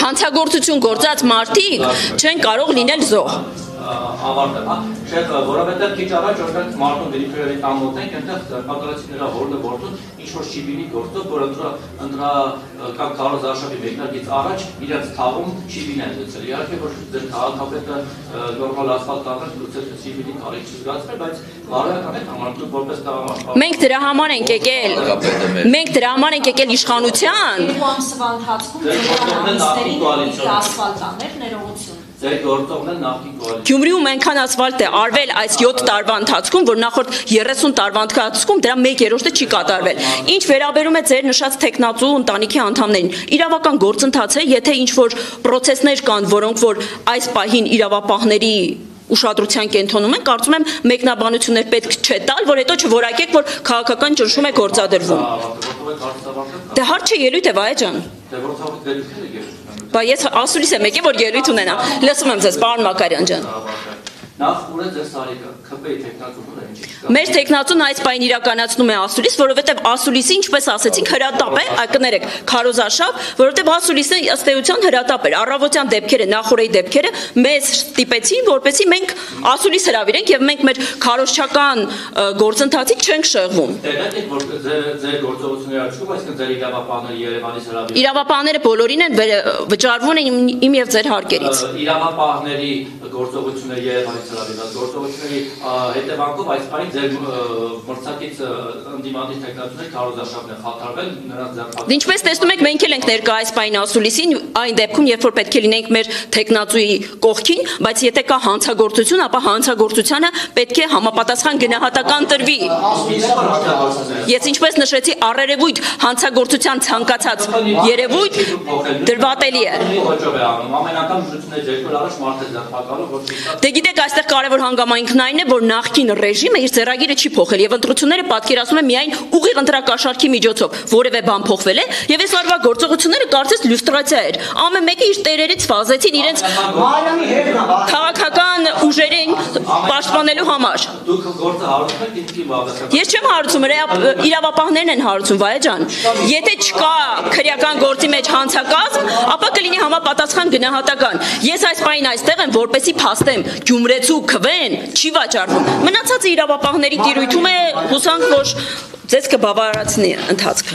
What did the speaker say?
Հանցագործություն գործած մարդիկ չեն կարող լինել զոհ։ Ավարտել, հա, շեխ, որովհետև քիչ առաջ օրինակ Մարտուն Գրիգորյանի տան մոտ ենք, այնտեղ պատկերացիքների հորը գործում ինչ-որ շիբինի գործով, որ ընդրա կամ Քարոզ Արշավի մեկնարկից առաջ իրաց թաղում շիբին են լցել։ Իհարկե որ ձեր քաղաքապետը նորմալ ասֆալտ տանր լուծել շիբինի կարիք չզգացվել, բայց բարոյական է համարվում որպես տղամարդ։ Մենք դրա համար ենք եկել։ Մենք դրա համար ենք եկել իշխանության։ 2 ամսվա ընթացքում ձեր ասֆալտ տաներ ներողություն։ Ձեր գործողն է նախկին կոալիցիա։ Գյումրիում այնքան ասֆալտ է արվել այս 7 տարվա ընթացքում, որ նախորդ 30 տարվա ընթացքում դրա 1/3-ը չի կատարվել։ Ինչ վերաբերում է ձեր նշած տեխնացու ընտանիքի անդամներին, իրավական գործընթաց է, եթե ինչ-որ պրոցեսներ կան, որոնք որ այս պահին իրավապահների ուշադրության կենտրոնում են, կարծում եմ մեկնաբանություններ պետք չէ տալ, որ հետո չորակեք, որ քաղաքական ճնշում է գործադրվում։ Դե հարց չէ, ելույթ է, Վահե ջան։ Դե որտեղից ելույթ է ելույթ։ Բայց ես ասուլիս եմ եկել, որ ելույթ ունենամ։ Լսում եմ ձեզ, պարոն Մակարյան ջան։ Նախ ուր է ձեր սարիկը, ՔՊ-ի տեխնացուները ինչ է։ Մեր տեխնացուն այս պայն իրականացնում է ասուլիս, որովհետև ասուլիսը, ինչպես ասեցինք, հրատապ է, կներեք, Քարոզ Արշավ, որովհետև ասուլիսը ըստ էության հրատապ էր։ Առավոտյան դեպքերը, նախօրեի դեպքերը մեզ ստիպեցին, որպեսզի մենք ասուլիս հրավիրենք եւ մենք մեր քարոզչական գործընթացից չենք շեղվում։ Տեղեկ որ ձեր գործողությունների աչքում, այսինքն ձեր իրավապահների Երևանից հրավիրել։ Իրավապահները բոլորին են վճարվում են իմ եւ ձեր հարկերից։ Իրավապահների գործողությունների Երևանից հրավիրված գործողությունների հետևանքով այս պահին ձեր մրցակից ընդդիմադիր տեխնացուներ Քարոզ Արշավն է խաթարվել, նրանց ձեռքբերել։ Ինչպես տեսնում եք, մենք էլ ենք ներկա այս պահին ասուլիսին, այն դեպքում, երբ որ պետք է լինենք մեր տեխնացուի կողքին, բայց եթե կա հանցագործություն, ապա հանցագործությանը պետք է համապատասխան գնահատական տրվի։ Ես ինչպես նշեցի, առերևույթ հանցագործության ցանկացած երևույթ դրվատելի է։ Ամեն անգամ ուժությունների ձեռքբերել առաջ մարդը ձեռքբերել, որ Դե գիտեք, այստեղ կարևոր հանգամանքն այն է, որ նախկին ռեժիմը իր ձեռագիրը չի փոխել եւ ընտրությունները պատկերացնում է միայն ուղիղ ընտրակաշառքի միջոցով, որևէ բան փոխվել է եւ այս օրվա գործողությունները կարծես լյուստրացիա էր։ Ամեն մեկը իր տերերից վազեցին իրենց քաղաքական ուժերին պաշտպանելու համար։ Դուք գործը հարուցում եք ինքնին բավական։ Ես չեմ հարուցում, իրավապահներն են հարուցում, Վահե ջան։ Եթե չկա քրեական գործի մեջ հանցակազմ, ապա կլինի համապատասխան գնահատական։ Ես այս պահին այստեղ եմ, որպեսզի փաստեմ, Գյումրեցու քվեն չի վաճառվում։ Մնացածը իրավապահների տիրույթում է, հուսանք, որ ձեզ կբավարարեցնի ընթացքը։